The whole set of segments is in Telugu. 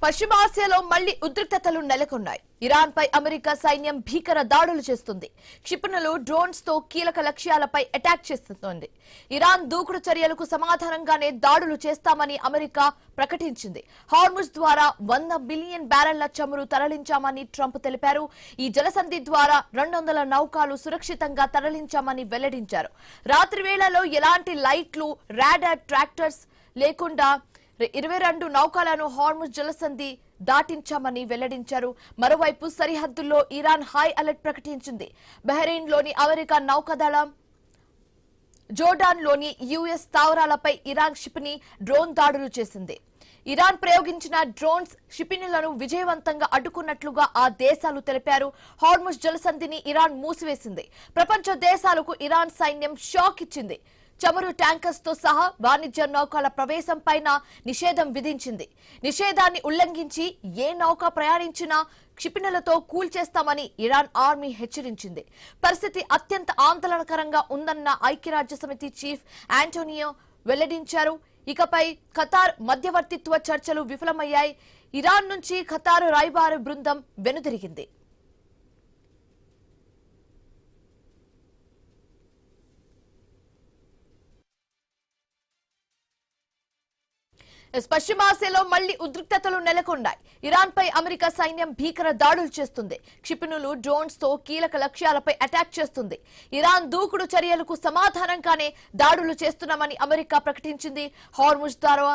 పశ్చిమాసియాలో మళ్లీ ఉద్రిక్తతలు నెలకొన్నాయి. ఇరాన్ పై అమెరికా సైన్యం భీకర దాడులు చేస్తుంది. క్షిపణులు, డ్రోన్స్ తో కీలక లక్ష్యాలపై అటాక్ చేస్తోంది. ఇరాన్ దూకుడు చర్యలకు సమాధానంగానే దాడులు చేస్తామని అమెరికా ప్రకటించింది. హార్ముజ్ ద్వారా 100 బిలియన్ బ్యారెళ్ల చమురు తరలించామని ట్రంప్ తెలిపారు. ఈ జలసంధి ద్వారా 200 నౌకలు సురక్షితంగా తరలించామని వెల్లడించారు. రాత్రి వేళలో ఎలాంటి లైట్లు, రాడార్ ట్రాక్టర్స్ లేకుండా 22 నౌకలను హార్ముజ్ జలసంధి దాటించామని వెల్లడించారు. మరోవైపు సరిహద్దుల్లో ఇరాన్ హై అలర్ట్ ప్రకటించింది. బహ్రెయిన్లోని అమెరికా నౌకాదళం, జోర్డాన్లోని యుఎస్ స్థావరాలపై ఇరాన్ క్షిపణి, డ్రోన్ దాడులు చేసింది. ఇరాన్ ప్రయోగించిన డ్రోన్స్ క్షిపణులను విజయవంతంగా అడ్డుకున్నట్లుగా ఆ దేశాలు తెలిపారు. హార్ముజ్ జలసంధిని ఇరాన్ మూసివేసింది. ప్రపంచ దేశాలకు ఇరాన్ సైన్యం షాక్ ఇచ్చింది. చమురు ట్యాంకర్స్ తో సహా వాణిజ్య నౌకల ప్రవేశం పైన నిషేధం విధించింది. నిషేధాన్ని ఉల్లంఘించి ఏ నౌక ప్రయాణించినా క్షిపణులతో కూల్చేస్తామని ఇరాన్ ఆర్మీ హెచ్చరించింది. పరిస్థితి అత్యంత ఆందోళనకరంగా ఉందన్న ఐక్యరాజ్యసమితి చీఫ్ ఆంటోనియో వెల్లడించారు. ఇకపై ఖతార్ మధ్యవర్తిత్వ చర్చలు విఫలమయ్యాయి. ఇరాన్ నుంచి ఖతార్ రాయబార బృందం వెనుదిరిగింది. పశ్చిమాసియాలో మళ్లీ ఉద్రిక్తతలు నెలకొన్నాయి. ఇరాన్ పై అమెరికా సైన్యం భీకర దాడులు చేస్తుంది. క్షిపణులు, డ్రోన్స్ తో కీలక లక్ష్యాలపై అటాక్ చేస్తుంది. ఇరాన్ దూకుడు చర్యలకు సమాధానంగానే దాడులు చేస్తున్నామని అమెరికా ప్రకటించింది. హార్ముజ్ ద్వారా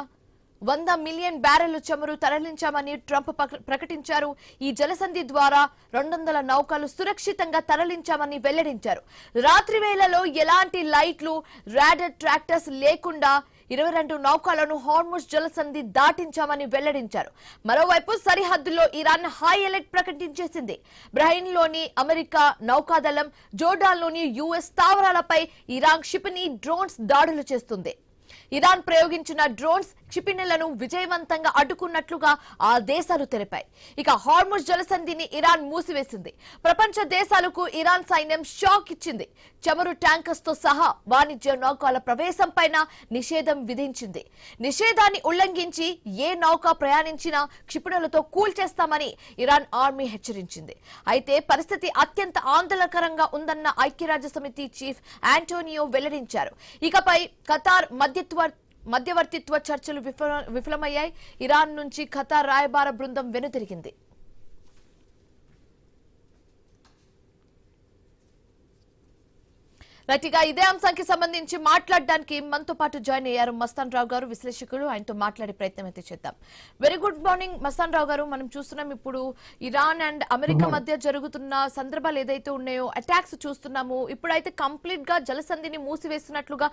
100 మిలియన్ బ్యారెళ్లు చమురు తరలించామని ట్రంప్ ప్రకటించారు. ఈ జలసంధి ద్వారా 200 నౌకలు సురక్షితంగా తరలించామని వెల్లడించారు. రాత్రి వేళలో ఎలాంటి లైట్లు, రాడార్ ట్రాక్టర్స్ లేకుండా 22 నౌకలను హార్ముజ్ జలసంధి దాటించామని వెల్లడించారు. మరోవైపు సరిహద్దుల్లో ఇరాన్ హై అలర్ట్ ప్రకటించేసింది. బహ్రెయిన్లోని అమెరికా నౌకాదళం, జోర్డాన్లోని యుఎస్ స్థావరాలపై ఇరాన్ క్షిపణి, డ్రోన్స్ దాడులు చేస్తుంది. ఇరాన్ ప్రయోగించిన డ్రోన్స్ క్షిపణులను విజయవంతంగా అడ్డుకున్నట్లుగా ఆ దేశాలు తెలిపాయి. ఇక హార్ముజ్ జలసంధిని ఇరాన్ మూసివేసింది. ప్రపంచ దేశాలకు ఇరాన్ సైన్యం షాక్ ఇచ్చింది. చమురు ట్యాంకర్స్ తో సహా వాణిజ్య నౌకల ప్రవేశం పైన నిషేధం విధించింది. నిషేధాన్ని ఉల్లంఘించి ఏ నౌక ప్రయాణించినా క్షిపణులతో కూల్చేస్తామని ఇరాన్ ఆర్మీ హెచ్చరించింది. అయితే పరిస్థితి అత్యంత ఆందోళనకరంగా ఉందన్న ఐక్యరాజ్యసమితి చీఫ్ ఆంటోనియో వెల్లడించారు. ఇకపై ఖతార్ మధ్యవర్తిత్వ చర్చలు విఫలమయ్యాయి. ఇరాన్ నుంచి ఖతార్ రాయబార బృందం వెనుతిరిగింది. రైట్గా ఇదే అంశానికి సంబంధించి మాట్లాడడానికి మనతో పాటు జాయిన్ అయ్యారు మస్తాన్ రావు గారు, విశ్లేషకులు. ఆయనతో మాట్లాడే ప్రయత్నం అయితే చేద్దాం. వెరీ గుడ్ మార్నింగ్ మస్తాన్ రావు గారు. మనం చూస్తున్నాం ఇప్పుడు ఇరాన్ అండ్ అమెరికా మధ్య జరుగుతున్న సందర్భాలు ఏదైతే ఉన్నాయో, అటాక్స్ చూస్తున్నాము. ఇప్పుడైతే కంప్లీట్ గా జలసంధిని మూసివేస్తున్నట్లుగా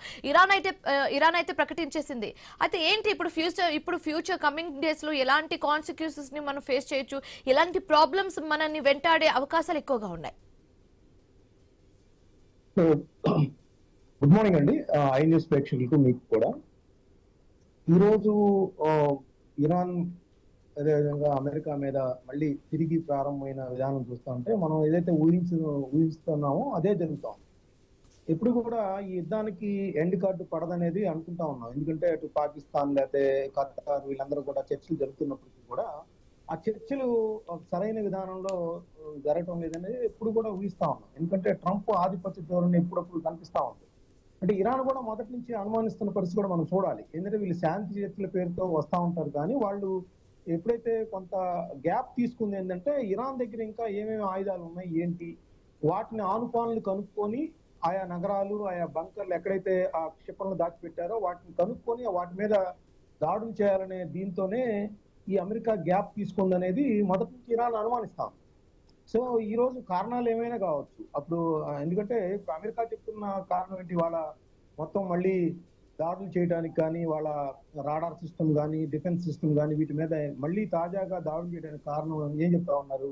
ఇరాన్ అయితే ప్రకటించేసింది. అయితే ఏంటి ఇప్పుడు ఫ్యూచర్ కమింగ్ డేస్ లో ఎలాంటి కాన్సిక్వెన్సెస్ ని మనం ఫేస్ చేయొచ్చు, ఎలాంటి ప్రాబ్లమ్స్ మనల్ని వెంటాడే అవకాశాలు ఎక్కువగా ఉన్నాయి? గుడ్ మార్నింగ్ అండి, ఐ న్యూస్ ప్రేక్షకులకు మీకు కూడా. ఈరోజు ఇరాన్ అదేవిధంగా అమెరికా మీద మళ్ళీ తిరిగి ప్రారంభమైన విధానం చూస్తూ ఉంటే మనం ఏదైతే ఊహిస్తున్నామో అదే జరుగుతాం. ఎప్పుడు కూడా ఈ యుద్ధానికి ఎండ్ కార్డు పడదనేది అనుకుంటా ఉన్నాం. ఎందుకంటే అటు పాకిస్తాన్ లేకపోతే ఖతార్ వీళ్ళందరూ కూడా చర్చలు జరుగుతున్నప్పటికీ కూడా ఆ చర్చలు సరైన విధానంలో జరగటం లేదనేది ఎప్పుడు కూడా ఊహిస్తా ఉన్నాం. ఎందుకంటే ట్రంప్ ఆధిపత్య ధోరణి ఎప్పుడప్పుడు కనిపిస్తా ఉంది. అంటే ఇరాన్ కూడా మొదటి నుంచి అనుమానిస్తున్న పరిస్థితి కూడా మనం చూడాలి. ఎందుకంటే వీళ్ళు శాంతి చర్చల పేరుతో వస్తూ ఉంటారు, కానీ వాళ్ళు ఎప్పుడైతే కొంత గ్యాప్ తీసుకుంది ఏంటంటే ఇరాన్ దగ్గర ఇంకా ఏమేమి ఆయుధాలు ఉన్నాయి ఏంటి, వాటిని ఆనుపానులు కనుక్కొని ఆయా నగరాలు, ఆయా బంకర్లు ఎక్కడైతే ఆ క్షిపణులు దాచిపెట్టారో వాటిని కనుక్కొని వాటి మీద దాడులు చేయాలనే దీంతోనే ఈ అమెరికా గ్యాప్ తీసుకుంది అనేది మొదటి నుంచి ఇరాన్ అనుమానిస్తాం. సో ఈ రోజు కారణాలు ఏమైనా కావచ్చు. అప్పుడు ఎందుకంటే అమెరికా చెప్తున్న కారణం ఏంటి, వాళ్ళ మొత్తం మళ్ళీ దాడులు చేయడానికి కానీ, వాళ్ళ రాడార్ సిస్టమ్ కానీ, డిఫెన్స్ సిస్టమ్ కానీ వీటి మీద మళ్ళీ తాజాగా దాడులు చేయడానికి కారణం ఏం చెప్తా ఉన్నారు,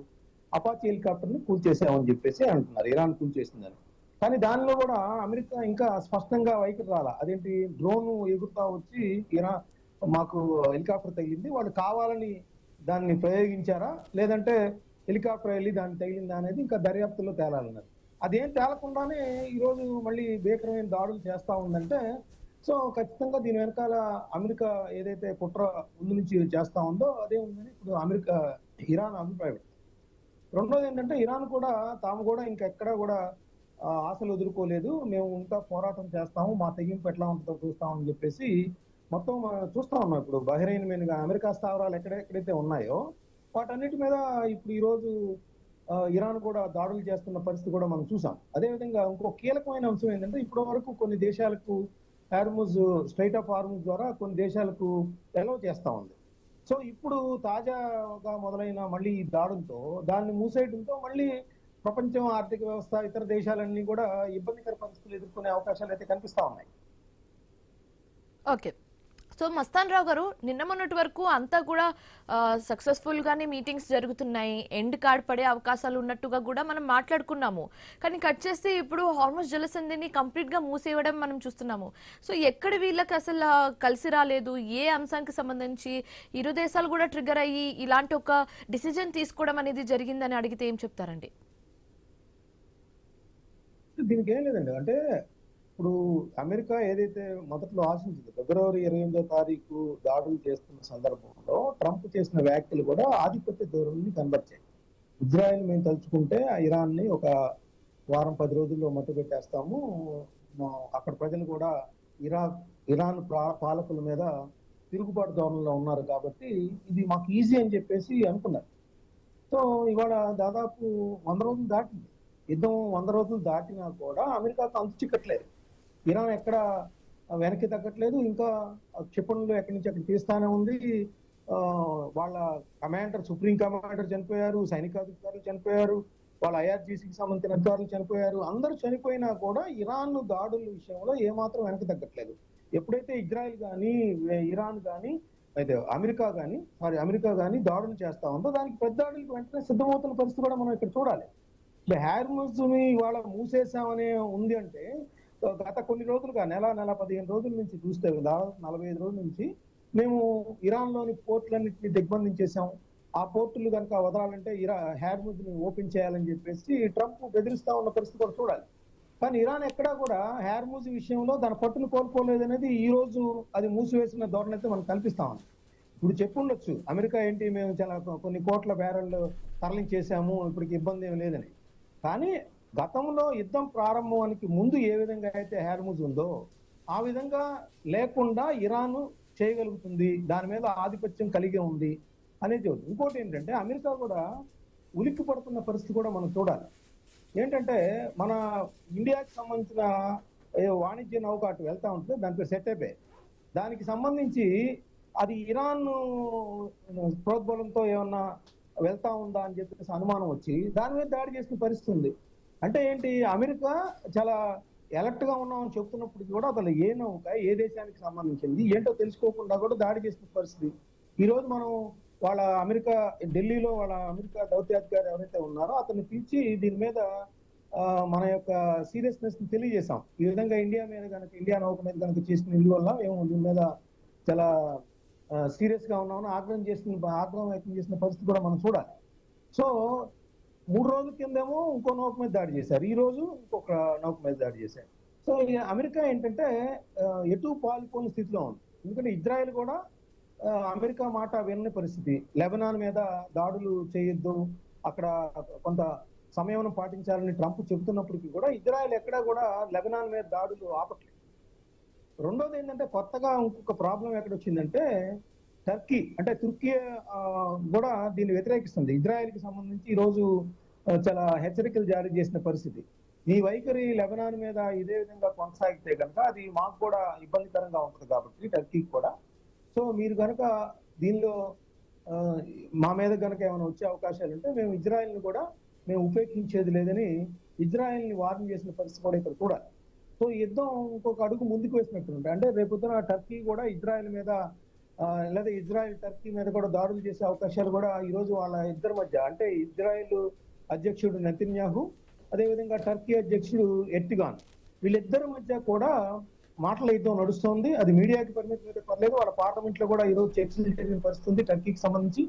అపాచీ హెలికాప్టర్ ని కూల్చేసామని చెప్పేసి అంటున్నారు, ఇరాన్ కూల్చేసిందని. కానీ దానిలో కూడా అమెరికా ఇంకా స్పష్టంగా వైఖరి రాలా. అదేంటి, డ్రోన్ ఎగురుతా వచ్చి ఇరాన్ మాకు హెలికాప్టర్ తగిలింది, వాళ్ళు కావాలని దాన్ని ప్రయోగించారా లేదంటే హెలికాప్టర్ వెళ్ళి దాన్ని తగిలిందా అనేది ఇంకా దర్యాప్తులో తేలాలన్నారు. అదేం తేలకుండానే ఈరోజు మళ్ళీ భీకరమైన దాడులు చేస్తా ఉందంటే సో ఖచ్చితంగా దీని వెనకాల అమెరికా ఏదైతే కుట్ర ముందు నుంచి చేస్తా ఉందో అదే ఉందని ఇప్పుడు ఇరాన్ అభిప్రాయం. రెండోది ఏంటంటే ఇరాన్ కూడా తాము కూడా ఇంకెక్కడా కూడా ఆశలు వదులుకోలేదు, మేము ఇంకా పోరాటం చేస్తాము, మా తెగింపు ఎట్లా ఉంటుందో చూస్తామని చెప్పేసి మొత్తం చూస్తా ఉన్నాం. ఇప్పుడు బహ్రెయిన్ మీదుగా అమెరికా స్థావరాలు ఎక్కడెక్కడైతే ఉన్నాయో వాటన్నిటి మీద ఇప్పుడు ఈ రోజు ఇరాన్ కూడా దాడులు చేస్తున్న పరిస్థితి కూడా మనం చూసాం. అదేవిధంగా ఇంకో కీలకమైన అంశం ఏంటంటే ఇప్పటి వరకు కొన్ని దేశాలకు స్ట్రైట్ ఆఫ్ హార్ముజ్ ద్వారా కొన్ని దేశాలకు ఎలవ్ చేస్తా ఉంది. సో ఇప్పుడు తాజాగా మొదలైన మళ్ళీ ఈ దాడులతో దాన్ని మూసేయడంతో మళ్ళీ ప్రపంచం ఆర్థిక వ్యవస్థ ఇతర దేశాలన్నీ కూడా ఇబ్బందికర పరిస్థితులు ఎదుర్కొనే అవకాశాలు అయితే కనిపిస్తా ఉన్నాయి. ఓకే, సో మస్తాన్ రావు గారు, నిన్న మొన్నటి వరకు అంతా కూడా సక్సెస్ఫుల్ గానే మీటింగ్స్ జరుగుతున్నాయి, ఎండ్ కార్డ్ పడే అవకాశాలు ఉన్నట్టుగా కూడా మనం మాట్లాడుకున్నాము. కానీ కట్ చేసి ఇప్పుడు హార్మోస్ జలసంధిని కంప్లీట్ గా మూసేయడం మనం చూస్తున్నాము. సో ఎక్కడ వీళ్ళకి అసలు కలిసి రాలేదు, ఏ అంశానికి సంబంధించి ఇరు దేశాలు కూడా ట్రిగర్ అయ్యి ఇలాంటి ఒక డిసిజన్ తీసుకోవడం అనేది జరిగిందని అడిగితే ఏం చెప్తారండి? దీనికి ఏం లేదండి, అంటే ఇప్పుడు అమెరికా ఏదైతే మొదట్లో ఆశించింది ఫిబ్రవరి 28వ తారీఖు దాడులు చేస్తున్న సందర్భంలో ట్రంప్ చేసిన వ్యాఖ్యలు కూడా ఆధిపత్య ధోరణిని కనబర్చాయి. ఇజ్రాయెల్ మేము తలుచుకుంటే ఇరాన్ ని ఒక వారం 10 రోజుల్లో మట్టుబెట్టేస్తాము, అక్కడ ప్రజలు కూడా ఇరాన్ పాలకుల మీద తిరుగుబాటు ధోరణిలో ఉన్నారు కాబట్టి ఇది మాకు ఈజీ అని చెప్పేసి అనుకున్నారు. సో ఇవాళ దాదాపు 100 రోజులు దాటింది, యుద్ధం 100 రోజులు దాటినా కూడా అమెరికాకు అంతు చిక్కట్లేదు, ఇరాన్ ఎక్కడ వెనక్కి తగ్గట్లేదు, ఇంకా క్షిపణులు ఎక్కడి నుంచి అక్కడ తీస్తానే ఉంది. వాళ్ళ సుప్రీం కమాండర్ చనిపోయారు, సైనికాధికారులు చనిపోయారు, వాళ్ళ IRGCకి సంబంధించిన అధికారులు చనిపోయారు. అందరూ చనిపోయినా కూడా ఇరాన్ దాడుల విషయంలో ఏమాత్రం వెనక్కి తగ్గట్లేదు. ఎప్పుడైతే ఇజ్రాయెల్ కానీ ఇరాన్ కానీ అయితే అమెరికా కానీ దాడులు చేస్తా ఉందో దానికి పెద్ద దాడులకు వెంటనే సిద్ధమవుతున్న పరిస్థితి కూడా మనం ఇక్కడ చూడాలి. హార్ముజ్ ని ఇవాళ మూసేసామనే ఉంది అంటే గత కొన్ని రోజులుగా నెల 15 రోజుల నుంచి చూస్తే 45 రోజుల నుంచి మేము ఇరాన్ లోని పోర్టులన్నింటినీ దిగ్బంధించేసాం, ఆ పోర్టులు కనుక వదలాలంటే హార్ముజ్ ని ఓపెన్ చేయాలని చెప్పేసి ట్రంప్ బెదిరిస్తా ఉన్న పరిస్థితి కూడా చూడాలి. కానీ ఇరాన్ ఎక్కడా కూడా హార్ముజ్ విషయంలో దాని పట్టును కోల్పోలేదు అనేది ఈ రోజు అది మూసివేసిన ధోరణి అయితే మనకు కనిపిస్తా ఉంది. ఇప్పుడు చెప్పుండొచ్చు అమెరికా ఏంటి మేము చాలా కొన్ని కోట్ల బ్యారెళ్ళు తరలించేసాము, ఇప్పటికి ఇబ్బంది ఏమి లేదని. కానీ గతంలో యుద్ధం ప్రారంభానికి ముందు ఏ విధంగా అయితే హార్ముజ్ ఉందో ఆ విధంగా లేకుండా ఇరాన్ చేయగలుగుతుంది, దాని మీద ఆధిపత్యం కలిగి ఉంది అనేది. ఇంకోటి ఏంటంటే అమెరికా కూడా ఉలిక్కి పడుతున్న పరిస్థితి కూడా మనం చూడాలి. ఏంటంటే మన ఇండియాకి సంబంధించిన వాణిజ్య నౌక అటు వెళ్తా ఉంటుంది, దాని పేరు సెటెబే, దానికి సంబంధించి అది ఇరాన్ ప్రోద్బలంతో ఏమన్నా వెళ్తా ఉందా అని చెప్పేసి అనుమానం వచ్చి దాని మీద దాడి చేసిన పరిస్థితి ఉంది. అంటే ఏంటి, అమెరికా చాలా ఎలర్ట్ గా ఉన్నామని చెప్తున్నప్పటికీ కూడా అసలు ఏ నౌక ఏ దేశానికి సంబంధించింది ఏంటో తెలుసుకోకుండా కూడా దాడి చేసిన పరిస్థితి. ఈ రోజు మనం ఢిల్లీలో వాళ్ళ అమెరికా దౌత్యాధికారి ఎవరైతే ఉన్నారో అతన్ని పిలిచి దీని మీద మన యొక్క సీరియస్నెస్ ని తెలియజేశాం. ఈ విధంగా ఇండియా నౌక మీద కనుక చేసిన ఇందువల్ల మేము దీని మీద చాలా సీరియస్ గా ఉన్నామని ఆగ్రహం వ్యక్తం చేసిన పరిస్థితి కూడా మనం చూడాలి. సో 3 రోజుల కిందేమో ఇంకో నౌక మీద దాడి చేశారు, ఈ రోజు ఇంకొక నౌక మీద దాడి చేశారు. సో అమెరికా ఏంటంటే ఎటు పాల్పోని స్థితిలో ఉంది. ఎందుకంటే ఇజ్రాయెల్ కూడా అమెరికా మాట వినని పరిస్థితి. లెబనాన్ మీద దాడులు చేయొద్దు, అక్కడ కొంత సంయమనం పాటించాలని ట్రంప్ చెబుతున్నప్పటికీ కూడా ఇజ్రాయెల్ ఎక్కడా కూడా లెబనాన్ మీద దాడులు ఆపట్లేదు. రెండోది ఏంటంటే కొత్తగా ఇంకొక ప్రాబ్లం ఎక్కడ వచ్చిందంటే తుర్కీ కూడా దీన్ని వ్యతిరేకిస్తుంది. ఇజ్రాయెల్ కి సంబంధించి ఈ రోజు చాలా హెచ్చరికలు జారీ చేసిన పరిస్థితి. ఈ వైఖరి లెబనాన్ మీద ఇదే విధంగా కొనసాగితే కనుక అది మాకు కూడా ఇబ్బందికరంగా ఉంటుంది కాబట్టి టర్కీకి కూడా. సో మీరు కనుక దీనిలో మా మీద కనుక ఏమైనా వచ్చే అవకాశాలు ఉంటే మేము ఇజ్రాయెల్ ని కూడా ఉపేక్షించేది లేదని ఇజ్రాయెల్ ని వార్న్ చేసిన పరిస్థితి కూడా ఇక్కడ చూడాలి. సో యుద్ధం ఇంకొక అడుగు ముందుకు వేసినట్టు అంటే రేపొద్దున టర్కీ కూడా ఇజ్రాయెల్ మీద లేదా ఇజ్రాయెల్ టర్కీ మీద కూడా దాడులు చేసే అవకాశాలు కూడా ఈ రోజు వాళ్ళ ఇద్దరి మధ్య, అంటే ఇజ్రాయెల్ అధ్యక్షుడు నెతన్యాహు అదేవిధంగా టర్కీ అధ్యక్షుడు ఎర్డోగాన్, వీళ్ళిద్దరి మధ్య కూడా మాటల యుద్ధం నడుస్తోంది. అది మీడియాకి పరిమితం పర్లేదు, వాళ్ళ పార్లమెంట్ లో కూడా ఈ రోజు చర్చలు జరిగిన పరిస్థితి టర్కీకి సంబంధించి.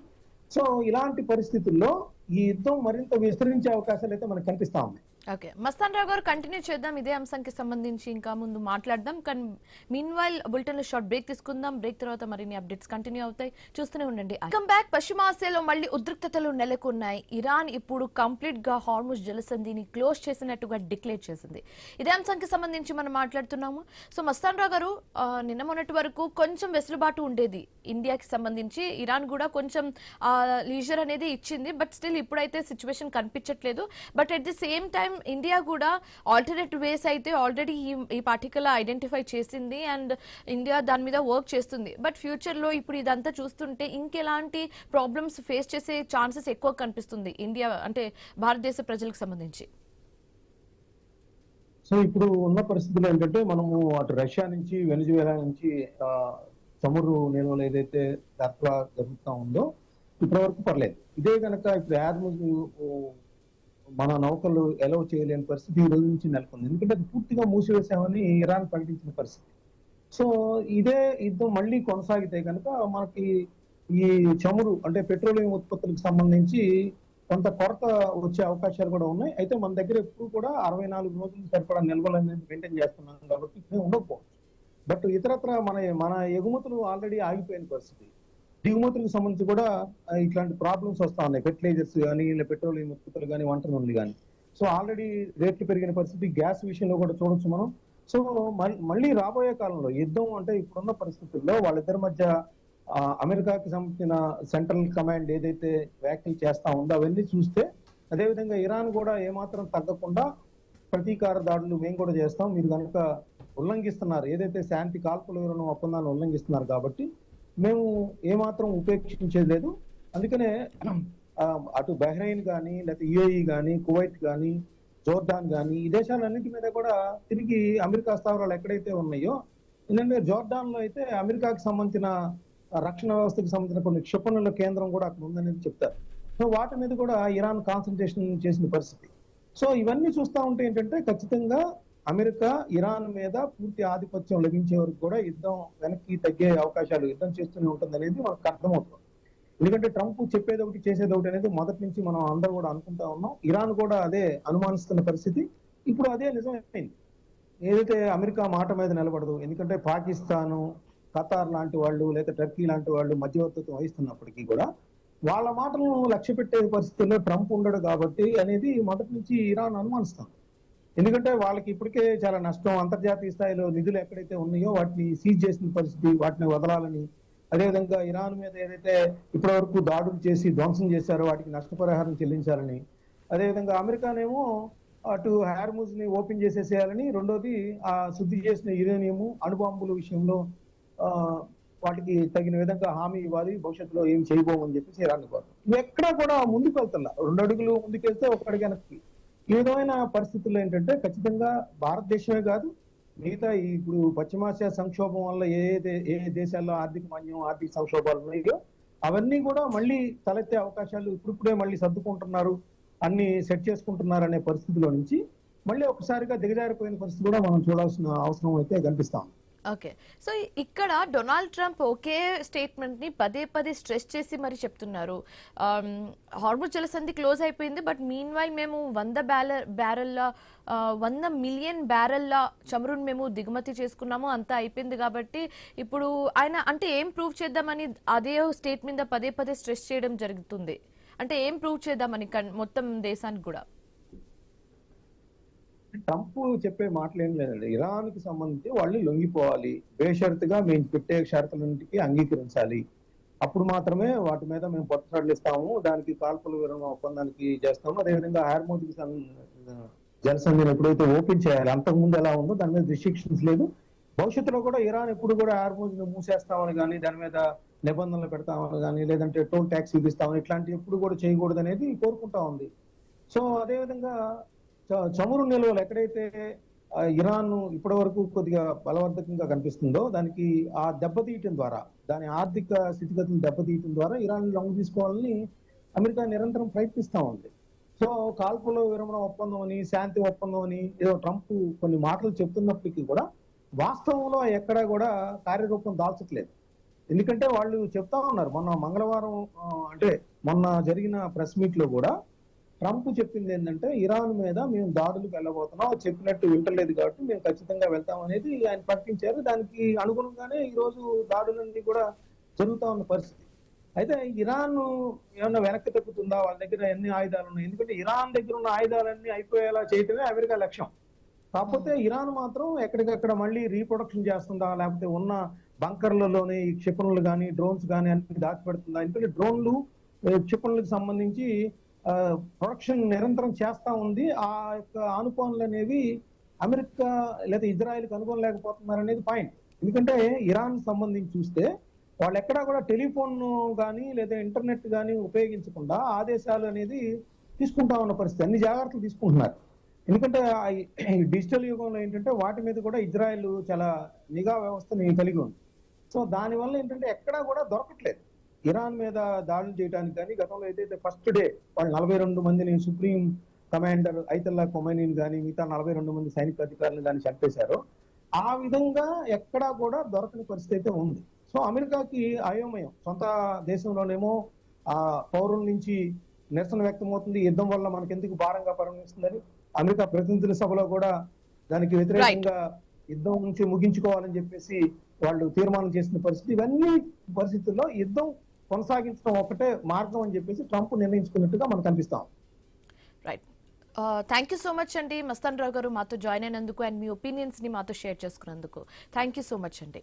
సో ఇలాంటి పరిస్థితుల్లో ఈ యుద్ధం మరింత విస్తరించే అవకాశాలు అయితే మనకు కనిపిస్తా ఉన్నాయి. ఓకే, మస్తాన్ రావు గారు కంటిన్యూ చేద్దాం ఇదే అంశానికి సంబంధించి, ఇంకా ముందు మాట్లాడదాం. కానీ మీన్ వైల్ బులెటిన్ లో షార్ట్ బ్రేక్ తీసుకుందాం. బ్రేక్ తర్వాత మరిన్ని అప్డేట్స్ కంటిన్యూ అవుతాయి, చూస్తూనే ఉండండి. Come back. పశ్చిమాసియాలో మళ్ళీ ఉద్రిక్తతలు నెలకొన్నాయి. ఇరాన్ ఇప్పుడు కంప్లీట్ గా హార్ముజ్ జలసంధిని క్లోజ్ చేసినట్టుగా డిక్లేర్ చేసింది. ఇదే అంశానికి సంబంధించి మనం మాట్లాడుతున్నాము. సో మస్తాన్ రావు గారు, నిన్న మొన్నటి వరకు కొంచెం వెసులుబాటు ఉండేది ఇండియాకి సంబంధించి, ఇరాన్ కూడా కొంచెం లీజర్ అనేది ఇచ్చింది. బట్ స్టిల్ ఇప్పుడైతే సిచ్యువేషన్ కనిపించట్లేదు. But at the same time India కూడా ఆల్టర్నేట్ వేస్ అయితే ఆల్రెడీ ఈ పార్టికల్ ఐడెంటిఫై చేసింది అండ్ ఇండియా దాని మీద వర్క్ చేస్తుంది. బట్ ఫ్యూచర్ లో ఇప్పుడు ఇదంతా చూస్తుంటే ఇంకెలాంటి ప్రాబ్లమ్స్ ఫేస్ చేసే ఛాన్సెస్ ఎక్కువ కనిపిస్తుంది ఇండియా అంటే భారతదేశ ప్రజలకు సంబంధించి? సో ఇప్పుడు ఉన్న పరిస్థితులు ఏంటంటే, మనము అటు రష్యా నుంచి వెనిజువేలా నుంచి చమురు నిల్వలు ఏదైతే సరఫరా జరుగుతూ ఉందో ఇప్పటి వరకు పర్లేదు. ఇదే కనుక ఇప్పుడు హార్ముజ్ మన నౌకలు ఎలవ్ చేయలేని పరిస్థితి ఈ రోజు నుంచి నెలకొంది. ఎందుకంటే అది పూర్తిగా మూసివేసామని ఇరాన్ ప్రకటించిన పరిస్థితి. సో ఇదే యుద్ధం మళ్ళీ కొనసాగితే కనుక మనకి ఈ చమురు అంటే పెట్రోలియం ఉత్పత్తులకు సంబంధించి కొంత కొరత వచ్చే అవకాశాలు కూడా ఉన్నాయి. అయితే మన దగ్గర ఎప్పుడు కూడా 64 రోజులు సరిపడా నిల్వలు అనేది మెయింటైన్ చేస్తున్నాం కాబట్టి ఇప్పుడే ఉండకపోవచ్చు. బట్ ఇతరత్ర మన ఎగుమతులు ఆల్రెడీ ఆగిపోయిన పరిస్థితి. దిగుమతులకు సంబంధించి కూడా ఇట్లాంటి ప్రాబ్లమ్స్ వస్తా ఉన్నాయి. ఫెర్టిలైజర్స్ కానీ, పెట్రోలియం ఉత్పత్తులు కానీ, వంట నూనెలు కానీ. సో ఆల్రెడీ రేట్లు పెరిగిన పరిస్థితి గ్యాస్ విషయంలో కూడా చూడొచ్చు మనం. సో మళ్ళీ రాబోయే కాలంలో యుద్ధం అంటే ఇప్పుడున్న పరిస్థితుల్లో వాళ్ళిద్దరి మధ్య అమెరికాకి సంబంధించిన సెంట్రల్ కమాండ్ ఏదైతే వ్యాఖ్యలు చేస్తా ఉందో అవన్నీ చూస్తే, అదేవిధంగా ఇరాన్ కూడా ఏమాత్రం తగ్గకుండా ప్రతీకార దాడులు మేము కూడా చేస్తాం, మీరు కనుక ఉల్లంఘిస్తున్నారు ఏదైతే శాంతి కాల్పుల విరమణ ఒప్పందాన్ని ఉల్లంఘిస్తున్నారు కాబట్టి మేము ఏమాత్రం ఉపేక్షించేది లేదు. అందుకనే అటు బహ్రెయిన్ కానీ, లేకపోతే యుఏఈ కానీ, కువైట్ కానీ, జోర్డాన్ కానీ ఈ దేశాలన్నింటి మీద కూడా తిరిగి అమెరికా స్థావరాలు ఎక్కడైతే ఉన్నాయో, ఎందుకంటే జోర్డాన్ లో అయితే అమెరికాకి సంబంధించిన రక్షణ వ్యవస్థకు సంబంధించిన కొన్ని క్షిపణుల కేంద్రం కూడా అక్కడ ఉందనేది చెప్తారు. సో వాటి మీద కూడా ఇరాన్ కాన్సన్ట్రేషన్ చేసిన పరిస్థితి. సో ఇవన్నీ చూస్తూ ఉంటే ఏంటంటే ఖచ్చితంగా అమెరికా ఇరాన్ మీద పూర్తి ఆధిపత్యం లభించే వరకు కూడా యుద్ధం వెనక్కి తగ్గే అవకాశాలు, యుద్ధం చేస్తూనే ఉంటుంది అనేది మనకు అర్థమవుతుంది. ఎందుకంటే ట్రంప్ చెప్పేది ఒకటి చేసేది ఒకటి అనేది మొదటి నుంచి మనం అందరూ కూడా అనుకుంటా ఉన్నాం. ఇరాన్ కూడా అదే అనుమానిస్తున్న పరిస్థితి. ఇప్పుడు అదే నిజమైంది. ఏదైతే అమెరికా మాట మీద నిలబడదు, ఎందుకంటే పాకిస్తాను, ఖతార్ లాంటి వాళ్ళు లేదా టర్కీ లాంటి వాళ్ళు మధ్యవర్తిత్వం వహిస్తున్నప్పటికీ కూడా వాళ్ళ మాటలను లక్ష్య పెట్టే పరిస్థితుల్లో ట్రంప్ ఉండడు కాబట్టి అనేది మొదటి నుంచి ఇరాన్ అనుమానిస్తాం. ఎందుకంటే వాళ్ళకి ఇప్పటికే చాలా నష్టం, అంతర్జాతీయ స్థాయిలో నిధులు ఎక్కడైతే ఉన్నాయో వాటిని సీజ్ చేసిన పరిస్థితి, వాటిని వదలాలని, అదేవిధంగా ఇరాన్ మీద ఏదైతే ఇప్పటి వరకు దాడులు చేసి ధ్వంసం చేశారో వాటికి నష్టపరిహారం చెల్లించాలని, అదేవిధంగా అమెరికానేమో అటు హార్ముజ్ ని ఓపెన్ చేసేసేయాలని, రెండోది ఆ శుద్ధి చేసిన యురేనియం అణుబాంబుల విషయంలో వాటికి తగిన విధంగా హామీ ఇవ్వాలి, భవిష్యత్తులో ఏం చేయబోమని చెప్పేసి ఇరాన్ కోరుతాం. నువ్వు ఎక్కడా కూడా ముందుకు వెళ్తున్నా, 2 అడుగులు ముందుకెళ్తే 1 అడుగు వెనక్కి. ఈ విధమైన పరిస్థితుల్లో ఏంటంటే ఖచ్చితంగా భారతదేశమే కాదు, మిగతా ఇప్పుడు పశ్చిమాసియా సంక్షోభం వల్ల ఏ దేశాల్లో ఆర్థిక మాంద్యం, ఆర్థిక సంక్షోభాలు ఉన్నాయో అవన్నీ కూడా మళ్ళీ తలెత్తే అవకాశాలు ఇప్పుడిప్పుడే మళ్ళీ సర్దుకుంటున్నారు, అన్ని సెట్ చేసుకుంటున్నారు అనే పరిస్థితిలో నుంచి మళ్ళీ ఒకసారిగా దిగజారిపోయిన పరిస్థితి కూడా మనం చూడాల్సిన అవసరం అయితే కనిపిస్తాం. ఓకే, సో ఇక్కడ డొనాల్డ్ ట్రంప్ ఒకే స్టేట్మెంట్ ని పదే పదే స్ట్రెస్ చేసి మరి చెప్తున్నారు. హార్ముజ్ జలసంధి క్లోజ్ అయిపోయింది, బట్ మీన్ వైల్ మేము 100 మిలియన్ బ్యారెల్ల చమురును మేము దిగుమతి చేసుకున్నాము, అంతా అయిపోయింది. కాబట్టి ఇప్పుడు ఆయన అంటే ఏం ప్రూవ్ చేద్దామని అదే స్టేట్ మీద పదే పదే స్ట్రెస్ చేయడం జరుగుతుంది. అంటే ఏం ప్రూవ్ చేద్దామని మొత్తం దేశానికి కూడా? ట్రంప్ చెప్పే మాటలు ఏం లేదండి. ఇరాన్ కి సంబంధించి వాళ్ళు లొంగిపోవాలి, బేషరతుగా మేము పెట్టే షరతులన్నింటికి అంగీకరించాలి, అప్పుడు మాత్రమే వాటి మీద మేము పట్టుదల ఇస్తాము, దానికి కాల్పుల విరమణ ఒప్పందానికి చేస్తాము. అదేవిధంగా హార్ముజ్ జలసంధిని ఎప్పుడైతే ఓపెన్ చేయాలి, అంతకుముందు ఎలా ఉందో దాని మీద రిస్ట్రిక్షన్స్ లేదు. భవిష్యత్తులో కూడా ఇరాన్ ఎప్పుడు కూడా హార్ముజ్ ని మూసేస్తామని కానీ, దాని మీద నిబంధనలు పెడతామని కానీ, లేదంటే టోల్ ట్యాక్స్ విధిస్తామని ఇట్లాంటివి ఎప్పుడు కూడా చేయకూడదు అనేది కోరుకుంటా ఉంది. సో అదేవిధంగా చమురు నిల్వలు ఎక్కడైతే ఇరాన్ ఇప్పటి వరకు కొద్దిగా బలవర్ధకంగా కనిపిస్తుందో దానికి ఆ దెబ్బతీయటం ద్వారా, దాని ఆర్థిక స్థితిగతులు దెబ్బతీయటం ద్వారా ఇరాన్ లొంగ తీసుకోవాలని అమెరికా నిరంతరం ప్రయత్నిస్తూ ఉంది. సో కాల్పుల విరమణ ఒప్పందం అని, శాంతి ఒప్పందం అని ఏదో ట్రంప్ కొన్ని మాటలు చెప్తున్నప్పటికీ కూడా వాస్తవంలో ఎక్కడా కూడా కార్యరూపం దాల్చట్లేదు. ఎందుకంటే వాళ్ళు చెప్తా ఉన్నారు, మొన్న మంగళవారం అంటే మొన్న జరిగిన ప్రెస్ మీట్ లో కూడా ట్రంప్ చెప్పింది ఏంటంటే ఇరాన్ మీద మేము దాడులకు వెళ్ళబోతున్నాం, చెప్పినట్టు వింటలేదు కాబట్టి మేము ఖచ్చితంగా వెళ్తాం అనేది ఆయన ప్రకటించారు. దానికి అనుగుణంగానే ఈ రోజు దాడులన్నీ కూడా జరుగుతా ఉన్న పరిస్థితి. అయితే ఇరాన్ ఏమన్నా వెనక్కి తగ్గుతుందా? వాళ్ళ దగ్గర ఎన్ని ఆయుధాలు ఉన్నాయి? ఎందుకంటే ఇరాన్ దగ్గర ఉన్న ఆయుధాలన్నీ అయిపోయేలా చేయటమే అమెరికా లక్ష్యం. కాకపోతే ఇరాన్ మాత్రం ఎక్కడికక్కడ మళ్ళీ రీప్రొడక్షన్ చేస్తుందా, లేకపోతే ఉన్న బంకర్లలోనే ఈ క్షిపణులు కానీ డ్రోన్స్ కానీ అన్ని దాచిపెడుతుందా? ఎందుకంటే డ్రోన్లు క్షిపణులకు సంబంధించి ప్రొడక్షన్ నిరంతరం చేస్తా ఉంది. ఆ యొక్క ఆనుకోనులు అనేవి అమెరికా లేదా ఇజ్రాయెల్కి అనుకోని లేకపోతున్నారు అనేది పాయింట్. ఎందుకంటే ఇరాన్ సంబంధించి చూస్తే వాళ్ళు ఎక్కడా కూడా టెలిఫోన్ కానీ లేదా ఇంటర్నెట్ కానీ ఉపయోగించకుండా ఆదేశాలు అనేది తీసుకుంటా ఉన్న పరిస్థితి. అన్ని జాగ్రత్తలు తీసుకుంటున్నారు. ఎందుకంటే ఈ డిజిటల్ యుగంలో ఏంటంటే వాటి మీద కూడా ఇజ్రాయెల్ చాలా నిఘా వ్యవస్థని కలిగి ఉంది. సో దానివల్ల ఏంటంటే ఎక్కడా కూడా దొరకట్లేదు ఇరాన్ మీద దాడులు చేయడానికి. కానీ గతంలో ఏదైతే ఫస్ట్ డే వాళ్ళు 42 మందిని సుప్రీం కమాండర్ ఐతల్లా ఖొమైనీని కానీ మిగతా 42 మంది సైనిక అధికారులను కానీ చంపేశారో ఆ విధంగా ఎక్కడా కూడా దొరకని పరిస్థితి అయితే ఉంది. సో అమెరికాకి అయోమయం. సొంత దేశంలోనేమో ఆ పౌరుల నుంచి నిరసన వ్యక్తమవుతుంది, యుద్ధం వల్ల మనకెందుకు భారంగా పరిగణిస్తుందని. అమెరికా ప్రతినిధుల సభలో కూడా దానికి వ్యతిరేకంగా యుద్ధం నుంచి ముగించుకోవాలని చెప్పేసి వాళ్ళు తీర్మానం చేసిన పరిస్థితి. ఇవన్నీ పరిస్థితుల్లో యుద్ధం కొనసాగించడం ఒకటే మార్గం అని చెప్పేసి ట్రంప్ నిర్ణయించుకున్నట్టుగా మనకు కనిపిస్తాం. Right, thank you so much అండి మస్తాన్ రావు గారు మాతో జాయిన్ అయినందుకు అండ్ మీ ఒపీనియన్స్ ని మాతో షేర్ చేసుకున్నందుకు. థ్యాంక్ యూ సో మచ్ అండి.